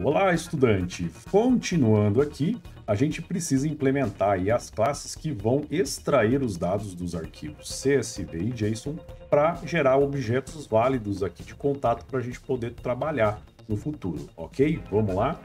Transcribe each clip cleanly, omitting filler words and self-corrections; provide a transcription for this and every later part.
Olá, estudante! Continuando aqui, a gente precisa implementar aí as classes que vão extrair os dados dos arquivos CSV e JSON para gerar objetos válidos aqui de contato para a gente poder trabalhar no futuro, ok? Vamos lá?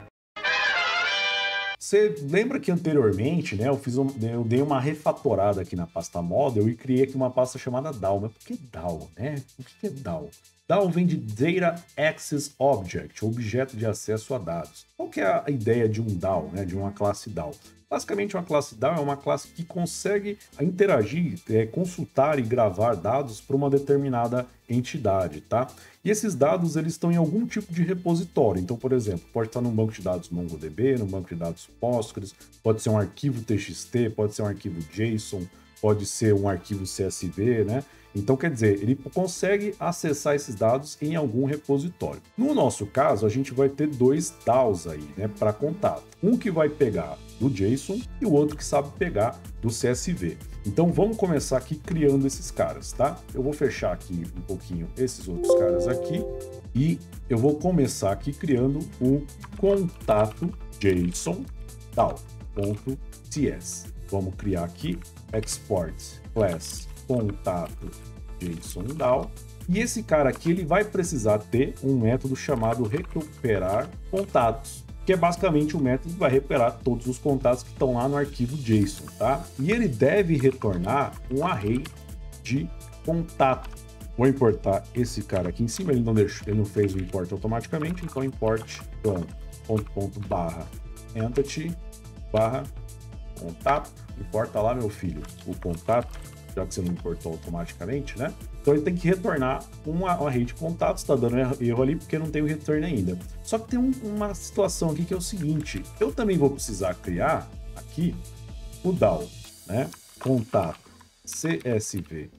Você lembra que anteriormente, né, eu dei uma refatorada aqui na pasta model e criei aqui uma pasta chamada DAO. Mas por que DAO, né? O que é DAO? DAO vem de Data Access Object, objeto de acesso a dados. Qual que é a ideia de um DAO, né, de uma classe DAO? Basicamente, uma classe DAO é uma classe que consegue interagir, consultar e gravar dados para uma determinada entidade, tá? E esses dados, eles estão em algum tipo de repositório. Então, por exemplo, pode estar num banco de dados MongoDB, num banco de dados Postgres, pode ser um arquivo TXT, pode ser um arquivo JSON, pode ser um arquivo CSV, né? Então, quer dizer, ele consegue acessar esses dados em algum repositório. No nosso caso, a gente vai ter dois DAOs aí, né, para contato. Um que vai pegar do JSON e o outro que sabe pegar do CSV. Então, vamos começar aqui criando esses caras, tá? Eu vou fechar aqui um pouquinho esses outros caras aqui e eu vou começar aqui criando o contato JSON DAO.ts. Vamos criar aqui export class contato JSON DAO. E esse cara aqui, ele vai precisar ter um método chamado recuperar contatos, que é basicamente o método que vai recuperar todos os contatos que estão lá no arquivo JSON, tá? E ele deve retornar um array de contato. Vou importar esse cara aqui em cima, ele não fez o import automaticamente, então import barra entity barra contato. Importa lá, meu filho, o contato, já que você não importou automaticamente, né? Então ele tem que retornar uma array de contatos, está dando erro ali porque não tem o return ainda. Só que tem uma situação aqui que é o seguinte, eu também vou precisar criar aqui o DAO, né? Contato CSV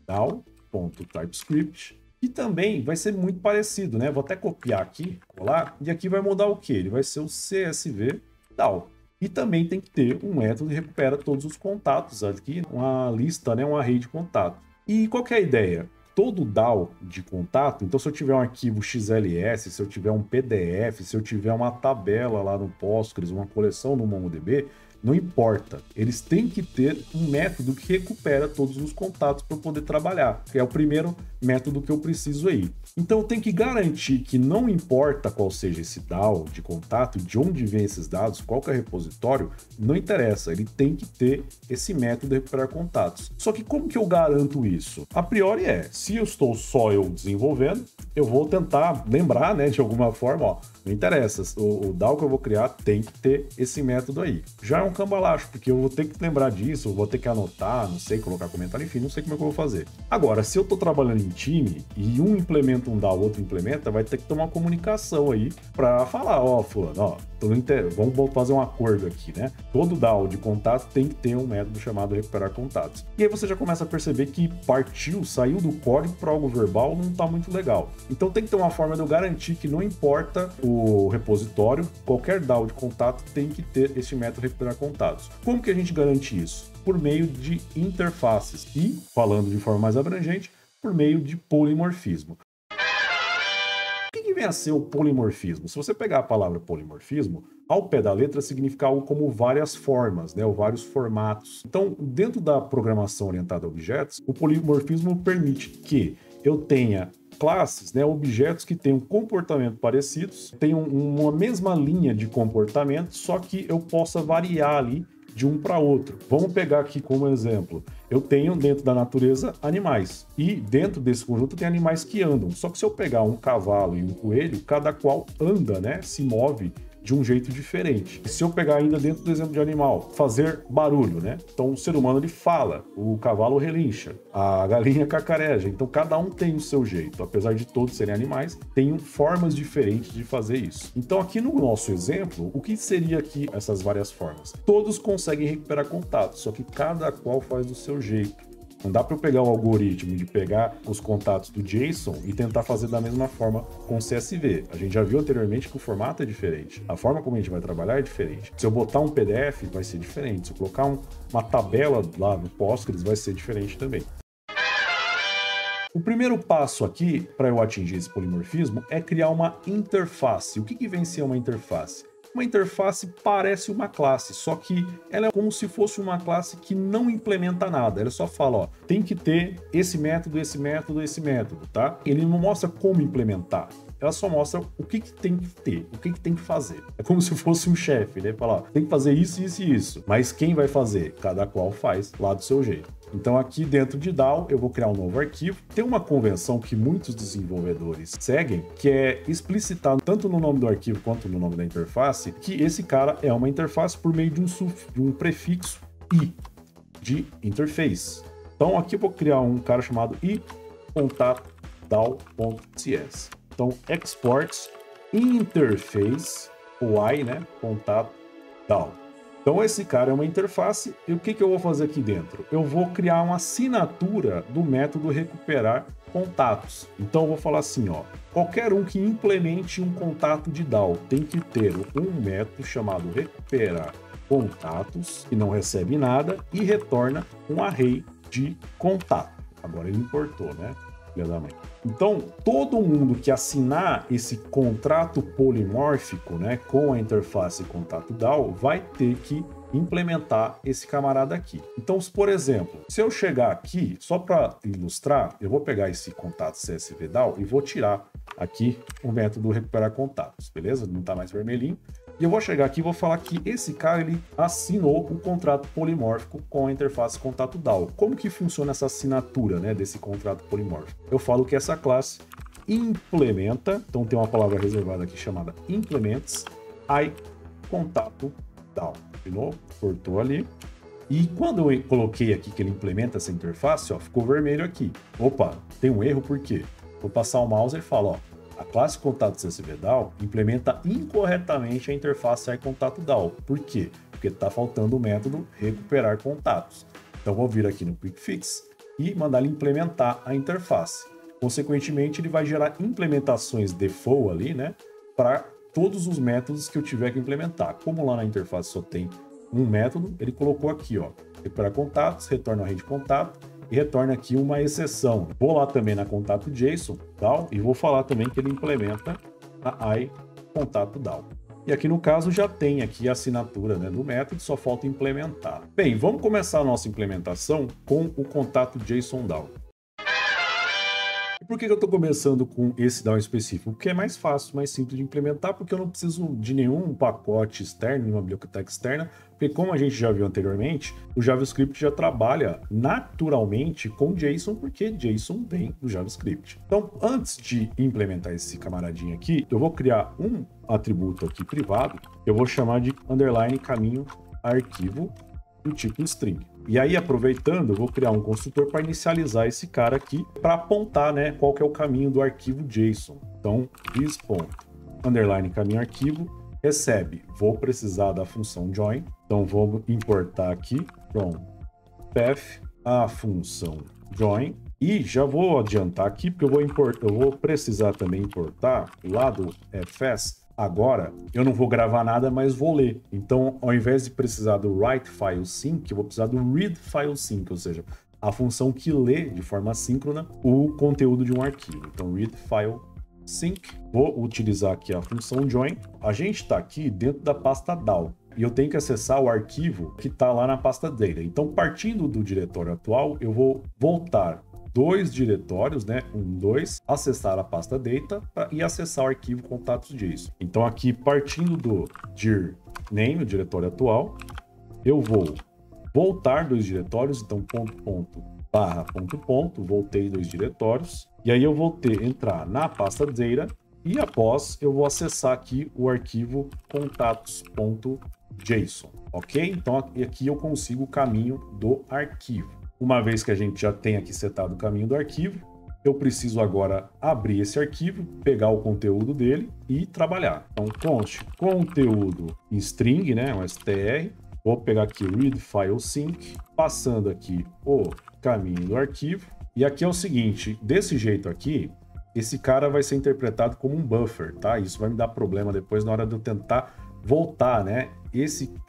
DAO.TypeScript, e também vai ser muito parecido, né? Vou até copiar aqui, colar, e aqui vai mudar o que? Ele vai ser o CSV DAO. E também tem que ter um método que recupera todos os contatos aqui, uma lista, né, um array de contato. E qual que é a ideia? Todo DAO de contato, então se eu tiver um arquivo XLS, se eu tiver um PDF, se eu tiver uma tabela lá no Postgres, uma coleção no MongoDB, não importa. Eles têm que ter um método que recupera todos os contatos para eu poder trabalhar, que é o primeiro método que eu preciso aí. Então eu tenho que garantir que não importa qual seja esse DAO de contato, de onde vem esses dados, qual que é o repositório, não interessa, ele tem que ter esse método de recuperar contatos. Só que como que eu garanto isso? A priori se eu estou só eu desenvolvendo, eu vou tentar lembrar, né, de alguma forma, ó, não interessa, o DAO que eu vou criar tem que ter esse método aí. Já é um cambalacho, porque eu vou ter que lembrar disso, eu vou ter que anotar, não sei, colocar comentário, enfim, não sei como é que eu vou fazer. Agora, se eu estou trabalhando em time e um implementa um DAO, o outro implementa, vai ter que ter uma comunicação aí para falar, ó, fulano, ó, vamos fazer um acordo aqui, né? Todo DAO de contato tem que ter um método chamado recuperar contatos. E aí você já começa a perceber que saiu do código para algo verbal, não está muito legal. Então tem que ter uma forma de eu garantir que não importa o repositório, qualquer DAO de contato tem que ter esse método recuperar contatos. Como que a gente garante isso? Por meio de interfaces e, falando de forma mais abrangente, por meio de polimorfismo. O que vem a ser o polimorfismo? Se você pegar a palavra polimorfismo, ao pé da letra significa algo como várias formas, né, ou vários formatos. Então, dentro da programação orientada a objetos, o polimorfismo permite que eu tenha classes, né, objetos que tenham comportamento parecidos, tenham uma mesma linha de comportamento, só que eu possa variar ali de um para outro. Vamos pegar aqui como exemplo. Eu tenho dentro da natureza animais e dentro desse conjunto tem animais que andam. Só que se eu pegar um cavalo e um coelho, cada qual anda, né, se move de um jeito diferente. E se eu pegar ainda dentro do exemplo de animal, fazer barulho, né? Então o ser humano ele fala, o cavalo relincha, a galinha cacareja. Então cada um tem o seu jeito. Apesar de todos serem animais, tem formas diferentes de fazer isso. Então aqui no nosso exemplo, o que seria aqui essas várias formas? Todos conseguem recuperar contato, só que cada qual faz do seu jeito. Não dá para eu pegar o algoritmo de pegar os contatos do JSON e tentar fazer da mesma forma com o CSV. A gente já viu anteriormente que o formato é diferente. A forma como a gente vai trabalhar é diferente. Se eu botar um PDF, vai ser diferente. Se eu colocar uma tabela lá no Postgres, vai ser diferente também. O primeiro passo aqui, para eu atingir esse polimorfismo, é criar uma interface. O que vem ser uma interface? Uma interface parece uma classe, só que ela é como se fosse uma classe que não implementa nada. Ela só fala, ó, tem que ter esse método, esse método, esse método, tá? Ele não mostra como implementar. Ela só mostra o que tem que ter, o que tem que fazer. É como se fosse um chefe, né? Falar, ó, tem que fazer isso, isso e isso. Mas quem vai fazer? Cada qual faz lá do seu jeito. Então aqui dentro de DAO eu vou criar um novo arquivo. Tem uma convenção que muitos desenvolvedores seguem, que é explicitar tanto no nome do arquivo quanto no nome da interface, que esse cara é uma interface por meio de um prefixo i, de interface. Então aqui eu vou criar um cara chamado i.contato.dao.cs. Então exports interface, o i, né, contato DAO. Então esse cara é uma interface e o que eu vou fazer aqui dentro? Eu vou criar uma assinatura do método recuperar contatos. Então eu vou falar assim, ó, qualquer um que implemente um contato de DAO tem que ter um método chamado recuperar contatos, que não recebe nada e retorna um array de contato. Agora ele importou, né? Filha da mãe. Então, todo mundo que assinar esse contrato polimórfico, né, com a interface contato DAO, vai ter que implementar esse camarada aqui. Então, por exemplo, se eu chegar aqui, só para ilustrar, eu vou pegar esse contato CSV DAO e vou tirar aqui o método recuperar contatos, beleza? Não está mais vermelhinho. E eu vou chegar aqui e vou falar que esse cara, ele assinou um contrato polimórfico com a interface contato DAO. Como que funciona essa assinatura, né, desse contrato polimórfico? Eu falo que essa classe implementa, então tem uma palavra reservada aqui chamada implements, i contato DAO. De novo, cortou ali. E quando eu coloquei aqui que ele implementa essa interface, ó, ficou vermelho aqui. Opa, tem um erro, por quê? Vou passar o mouse e falo, ó, a classe contato CSV DAO implementa incorretamente a interface iContato DAO. Por quê? Porque está faltando o método recuperar contatos. Então vou vir aqui no Quick Fix e mandar ele implementar a interface. Consequentemente, ele vai gerar implementações default ali, né, para todos os métodos que eu tiver que implementar. Como lá na interface só tem um método, ele colocou aqui, ó, recuperar contatos, retorna a rede de contato e retorna aqui uma exceção. Vou lá também na contato JSON, DAO, e vou falar também que ele implementa a iContato DAO. E aqui no caso já tem aqui a assinatura, né, do método, só falta implementar. Bem, vamos começar a nossa implementação com o contato JSON DAO. E por que eu estou começando com esse DAO específico? Porque é mais fácil, mais simples de implementar, porque eu não preciso de nenhum pacote externo, nenhuma biblioteca externa, porque como a gente já viu anteriormente, o JavaScript já trabalha naturalmente com JSON, porque JSON vem do JavaScript. Então, antes de implementar esse camaradinho aqui, eu vou criar um atributo aqui privado, que eu vou chamar de underline caminho arquivo do tipo string. E aí, aproveitando, eu vou criar um construtor para inicializar esse cara aqui, para apontar, né, qual que é o caminho do arquivo JSON. Então, this.underline caminho arquivo recebe. Vou precisar da função join, então vou importar aqui from path a função join. E já vou adiantar aqui, porque eu vou precisar também importar lá do fs. Agora, eu não vou gravar nada, mas vou ler. Então, ao invés de precisar do write file sync, eu vou precisar do read file sync, ou seja, a função que lê de forma assíncrona o conteúdo de um arquivo. Então, read file sync. Vou utilizar aqui a função join. A gente está aqui dentro da pasta DAO e eu tenho que acessar o arquivo que está lá na pasta data. Então, partindo do diretório atual, eu vou voltar dois diretórios, né? 2, acessar a pasta data e acessar o arquivo contatos.json. Então aqui, partindo do dir name, o diretório atual, eu vou voltar dois diretórios, então ponto, barra, ponto, voltei dois diretórios, e aí eu vou entrar na pasta data, e após eu vou acessar aqui o arquivo contatos.json, ok? Então aqui eu consigo o caminho do arquivo. Uma vez que a gente já tem aqui setado o caminho do arquivo, eu preciso agora abrir esse arquivo, pegar o conteúdo dele e trabalhar. Então, const conteúdo em string, né, um str. Vou pegar aqui read file sync, passando aqui o caminho do arquivo. E aqui é o seguinte, desse jeito aqui, esse cara vai ser interpretado como um buffer, tá? Isso vai me dar problema depois na hora de eu tentar voltar, né,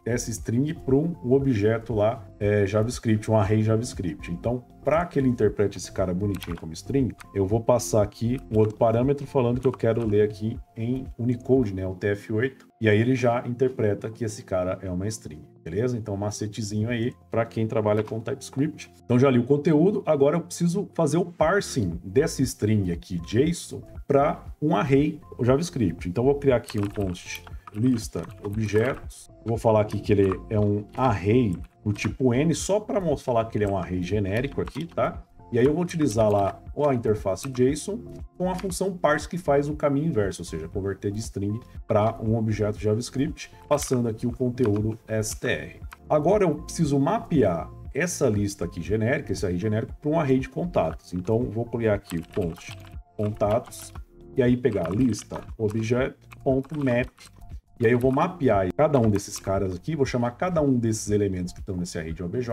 essa string para um objeto lá JavaScript, um array JavaScript. Então, para que ele interprete esse cara bonitinho como string, eu vou passar aqui um outro parâmetro falando que eu quero ler aqui em Unicode, né, o TF8, e aí ele já interpreta que esse cara é uma string, beleza? Então, macetezinho aí para quem trabalha com TypeScript. Então, já li o conteúdo, agora eu preciso fazer o parsing dessa string aqui, JSON, para um array JavaScript. Então, eu vou criar aqui um const lista objetos. Vou falar aqui que ele é um array do tipo N, só para falar que ele é um array genérico aqui, tá? E aí eu vou utilizar lá a interface JSON com a função parse que faz o caminho inverso, ou seja, converter de string para um objeto JavaScript, passando aqui o conteúdo str. Agora eu preciso mapear essa lista aqui genérica, esse array genérico, para um array de contatos. Então vou criar aqui o const contatos e aí pegar lista objeto.map. E aí eu vou mapear cada um desses caras aqui, vou chamar cada um desses elementos que estão nesse array de OBJ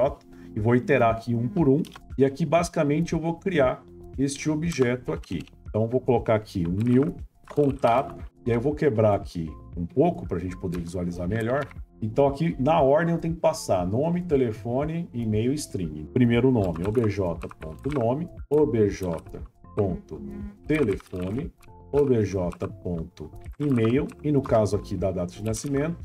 e vou iterar aqui um por um. E aqui basicamente eu vou criar este objeto aqui. Então eu vou colocar aqui um new contato e aí eu vou quebrar aqui um pouco para a gente poder visualizar melhor. Então aqui na ordem eu tenho que passar nome, telefone, e-mail e string. Primeiro nome, obj.nome, obj.telefone, obj.email, e no caso aqui da data de nascimento,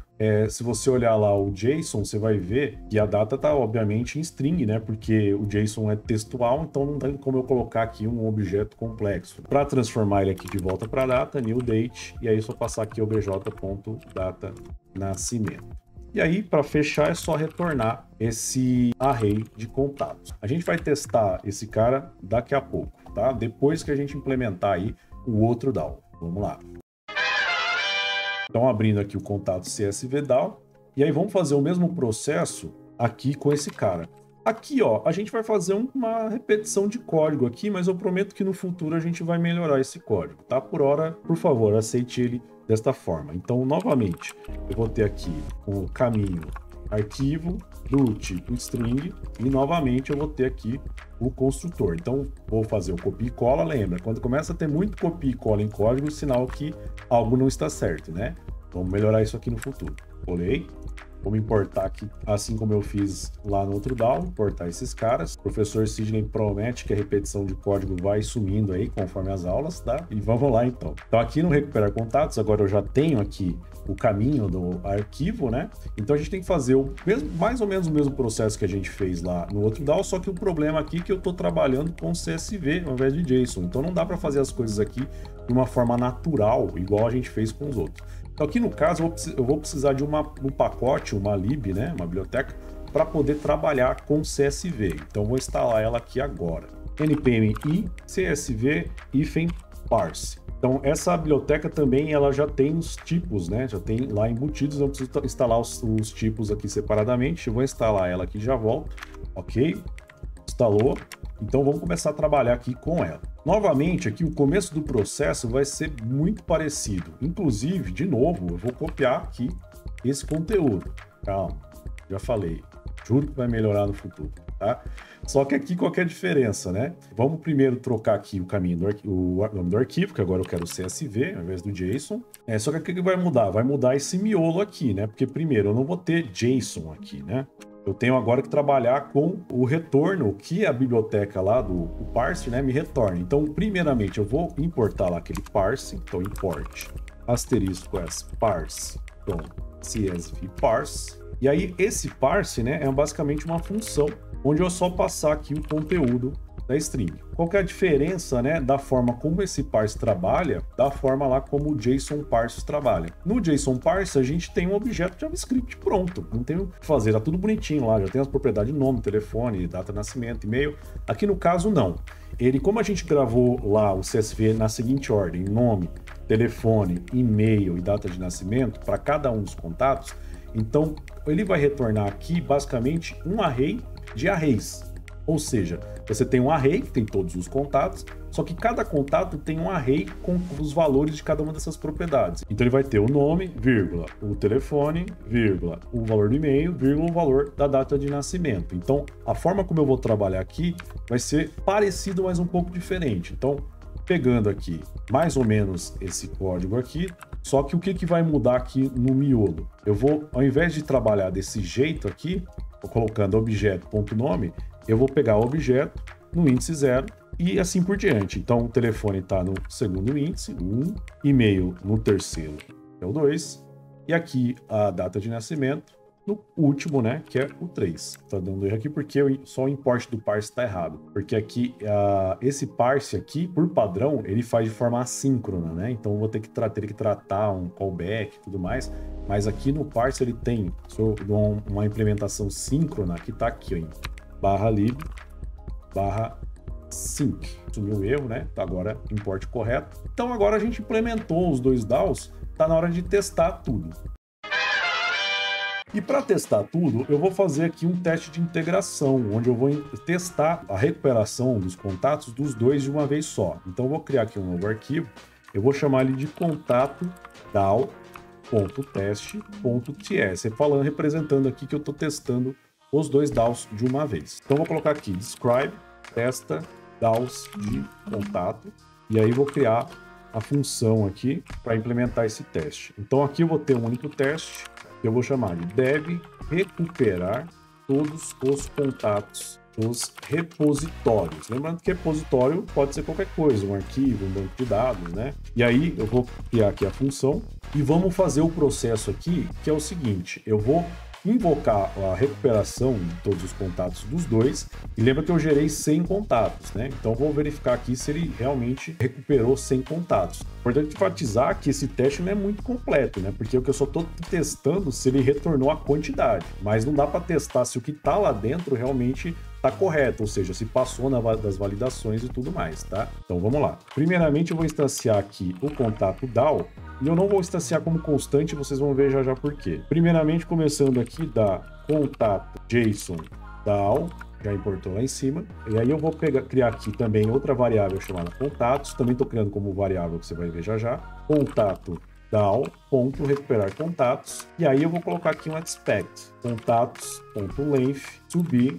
se você olhar lá o JSON, você vai ver que a data está obviamente em string, né? Porque o JSON é textual, então não tem como eu colocar aqui um objeto complexo. Para transformar ele aqui de volta para a data, new date, e aí só passar aqui obj.data nascimento. E aí, para fechar, é só retornar esse array de contatos. A gente vai testar esse cara daqui a pouco, tá? Depois que a gente implementar aí o outro DAO. Vamos lá. Então, abrindo aqui o contato CSV DAO. E aí, vamos fazer o mesmo processo aqui com esse cara. Aqui, ó, a gente vai fazer uma repetição de código aqui, mas eu prometo que no futuro a gente vai melhorar esse código, tá? Por hora, por favor, aceite ele desta forma. Então, novamente, eu vou ter aqui o caminho arquivo do tipo string e novamente eu vou ter aqui o construtor. Então, vou fazer o copia e cola. Lembra, quando começa a ter muito copia e cola em código, sinal que algo não está certo, né? Vamos melhorar isso aqui no futuro. Colei. Vamos importar aqui, assim como eu fiz lá no outro DAO, importar esses caras. O professor Sidney promete que a repetição de código vai sumindo aí conforme as aulas, tá? E vamos lá então. Então aqui no recuperar contatos, agora eu já tenho aqui o caminho do arquivo, né? Então a gente tem que fazer mais ou menos o mesmo processo que a gente fez lá no outro DAO, só que o problema aqui é que eu estou trabalhando com CSV ao invés de JSON. Então não dá para fazer as coisas aqui de uma forma natural, igual a gente fez com os outros. Então aqui no caso eu vou precisar de um pacote, uma lib, né, uma biblioteca, para poder trabalhar com CSV. Então vou instalar ela aqui agora. npm i csv-parse. Então essa biblioteca também ela já tem os tipos, né? Já tem lá embutidos, eu preciso instalar os tipos aqui separadamente. Eu vou instalar ela aqui e já volto. Ok? Instalou. Então vamos começar a trabalhar aqui com ela. Novamente, aqui o começo do processo vai ser muito parecido. Inclusive, de novo, eu vou copiar aqui esse conteúdo. Calma, já falei. Juro que vai melhorar no futuro, tá? Só que aqui qual que é a diferença, né? Vamos primeiro trocar aqui o caminho o nome do arquivo, que agora eu quero o CSV ao invés do JSON. Só que o que vai mudar? Vai mudar esse miolo aqui, né? Porque primeiro eu não vou ter JSON aqui, né? Eu tenho agora que trabalhar com o retorno que a biblioteca lá do parse, né, me retorna. Então, primeiramente, eu vou importar lá aquele parse. Então, import asterisco s parse com csv parse. E aí, esse parse, né, é basicamente uma função onde eu só passar aqui o conteúdo da string. Qual que é a diferença, né, da forma como esse parse trabalha da forma lá como o JSON parse trabalha? No JSON parse a gente tem um objeto JavaScript pronto, não tem o que fazer, tá tudo bonitinho lá, já tem as propriedades de nome, telefone, data de nascimento, e-mail. Aqui no caso não. Ele, como a gente gravou lá o CSV na seguinte ordem, nome, telefone, e-mail e data de nascimento para cada um dos contatos, então ele vai retornar aqui basicamente um array de arrays. Ou seja, você tem um array que tem todos os contatos, só que cada contato tem um array com os valores de cada uma dessas propriedades. Então ele vai ter o nome, vírgula, o telefone, vírgula, o valor do e-mail, vírgula, o valor da data de nascimento. Então a forma como eu vou trabalhar aqui vai ser parecido, mas um pouco diferente. Então pegando aqui mais ou menos esse código aqui, só que o que vai mudar aqui no miolo? Eu vou, ao invés de trabalhar desse jeito aqui, colocando objeto.nome, eu vou pegar o objeto no índice 0 e assim por diante. Então o telefone está no segundo índice, 1, e-mail no terceiro, que é o 2, e aqui a data de nascimento no último, né, que é o 3. Tá dando erro aqui porque só o import do parse está errado. Porque aqui, esse parse aqui, por padrão, ele faz de forma assíncrona, né? Então eu vou ter que tratar um callback e tudo mais. Mas aqui no parse ele tem uma implementação síncrona que tá aqui, ó, /lib /sync. Sumiu o erro, né? Agora import correto. Então agora a gente implementou os dois DAOs, tá na hora de testar tudo. E para testar tudo, eu vou fazer aqui um teste de integração, onde eu vou testar a recuperação dos contatos dos dois de uma vez só. Então eu vou criar aqui um novo arquivo, eu vou chamar ele de contato DAO.test.ts, representando aqui que eu estou testando os dois DAOs de uma vez. Então eu vou colocar aqui describe, testa, DAOs de contato, e aí vou criar a função aqui para implementar esse teste. Então aqui eu vou ter um único teste, eu vou chamar de deve recuperar todos os contatos dos repositórios. Lembrando que repositório pode ser qualquer coisa, um arquivo, um banco de dados, né? E aí eu vou criar aqui a função e vamos fazer o processo aqui, que é o seguinte, eu vou invocar a recuperação de todos os contatos dos dois, e lembra que eu gerei 100 contatos, né? Então eu vou verificar aqui se ele realmente recuperou 100 contatos. Importante enfatizar que esse teste não é muito completo, né? Porque eu só estou testando se ele retornou a quantidade, mas não dá para testar se o que está lá dentro realmente está correto, ou seja, se passou das validações e tudo mais, tá? Então vamos lá. Primeiramente eu vou instanciar aqui o contato DAO, e eu não vou instanciar como constante, vocês vão ver já por quê. Primeiramente, começando aqui da contato JSON DAO, já importou lá em cima, e aí eu vou criar aqui também outra variável chamada contatos, também estou criando como variável que você vai ver já, contato DAO.recuperar contatos, e aí eu vou colocar aqui um expect, contatos.length to be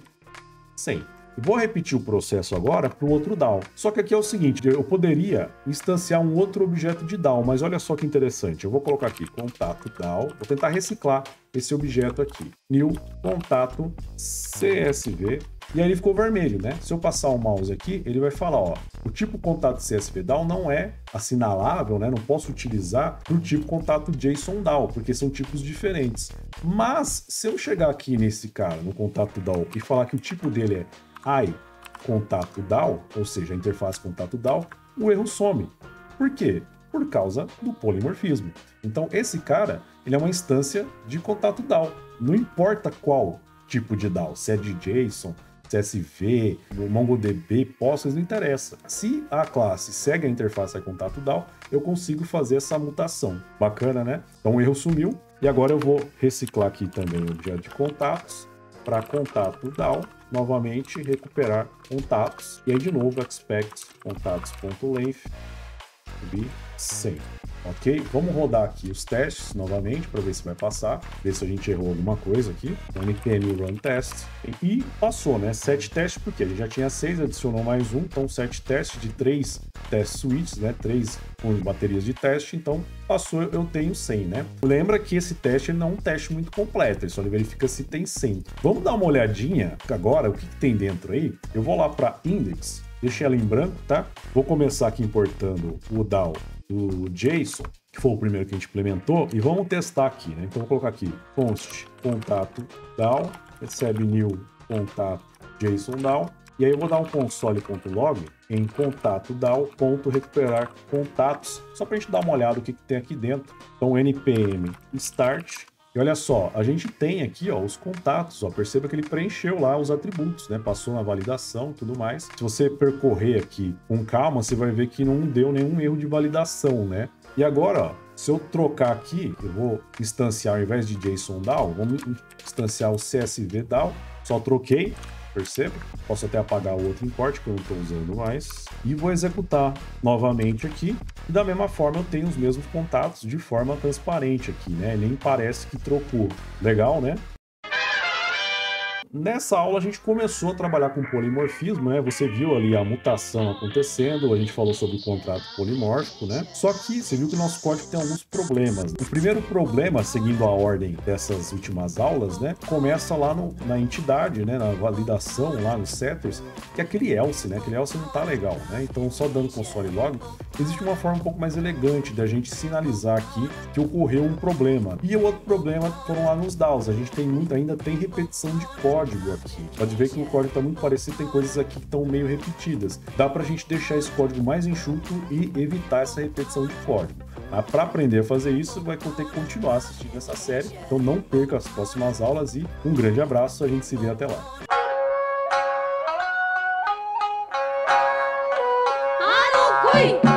100. E vou repetir o processo agora para o outro DAO. Só que aqui é o seguinte, eu poderia instanciar um outro objeto de DAO, mas olha só que interessante. Eu vou colocar aqui contato DAO, vou tentar reciclar esse objeto aqui. New contato CSV, e aí ele ficou vermelho, né? Se eu passar o mouse aqui, ele vai falar, ó, o tipo contato CSV DAO não é assinalável, né? Não posso utilizar do tipo contato JSON DAO, porque são tipos diferentes. Mas se eu chegar aqui nesse cara, no contato DAO, e falar que o tipo dele é contato DAO, ou seja, a interface contato DAO, o erro some. Por quê? Por causa do polimorfismo. Então esse cara, ele é uma instância de contato DAO. Não importa qual tipo de DAO, se é de JSON, CSV, MongoDB, Postgres, não interessa. Se a classe segue a interface a contato DAO, eu consigo fazer essa mutação. Bacana, né? Então o erro sumiu. E agora eu vou reciclar aqui também o objeto de contatos para contato DAO, novamente recuperar contatos, e aí de novo expect contatos.length to be 100. Ok? Vamos rodar aqui os testes novamente para ver se vai passar, ver se a gente errou alguma coisa aqui. npm run test, e passou, né? 7 testes, porque ele já tinha 6, adicionou mais um, então 7 testes de 3 test suites, né? 3 com baterias de teste, então passou, eu tenho 100, né? Lembra que esse teste não é um teste muito completo, ele só verifica se tem 100. Vamos dar uma olhadinha agora, o que tem dentro aí? Eu vou lá para index, deixei ela em branco, tá? Vou começar aqui importando o DAO do JSON, que foi o primeiro que a gente implementou, e vamos testar aqui, né? Então vou colocar aqui const contato DAO, recebe new contato JSON DAO, e aí eu vou dar um console.log em contato DAO.recuperar contatos, só para a gente dar uma olhada o que tem aqui dentro. Então npm start, e olha só, a gente tem aqui, ó, os contatos, ó, perceba que ele preencheu lá os atributos, né? Passou na validação e tudo mais. Se você percorrer aqui com calma, você vai ver que não deu nenhum erro de validação, né? E agora, ó, se eu trocar aqui, eu vou instanciar ao invés de JSON DAO, vamos instanciar o CSV DAO, só troquei, perceba? Posso até apagar o outro import que eu não estou usando mais. E vou executar novamente aqui. E da mesma forma eu tenho os mesmos contatos de forma transparente aqui, né? Nem parece que trocou. Legal, né? Nessa aula a gente começou a trabalhar com polimorfismo, né? Você viu ali a mutação acontecendo, a gente falou sobre o contrato polimórfico, né? Só que você viu que o nosso código tem alguns problemas. O primeiro problema, seguindo a ordem dessas últimas aulas, né? Começa lá na entidade, né? Na validação, lá nos setters, que é aquele else, né? Aquele else não tá legal, né? Então, só dando console log, existe uma forma um pouco mais elegante da gente sinalizar aqui que ocorreu um problema. E o outro problema foram lá nos DAOs. A gente ainda tem repetição de código aqui. Pode ver que o código está muito parecido, tem coisas aqui que estão meio repetidas. Dá para a gente deixar esse código mais enxuto e evitar essa repetição de código. Para aprender a fazer isso, vai ter que continuar assistindo essa série. Então não perca as próximas aulas e um grande abraço, a gente se vê até lá. Ui!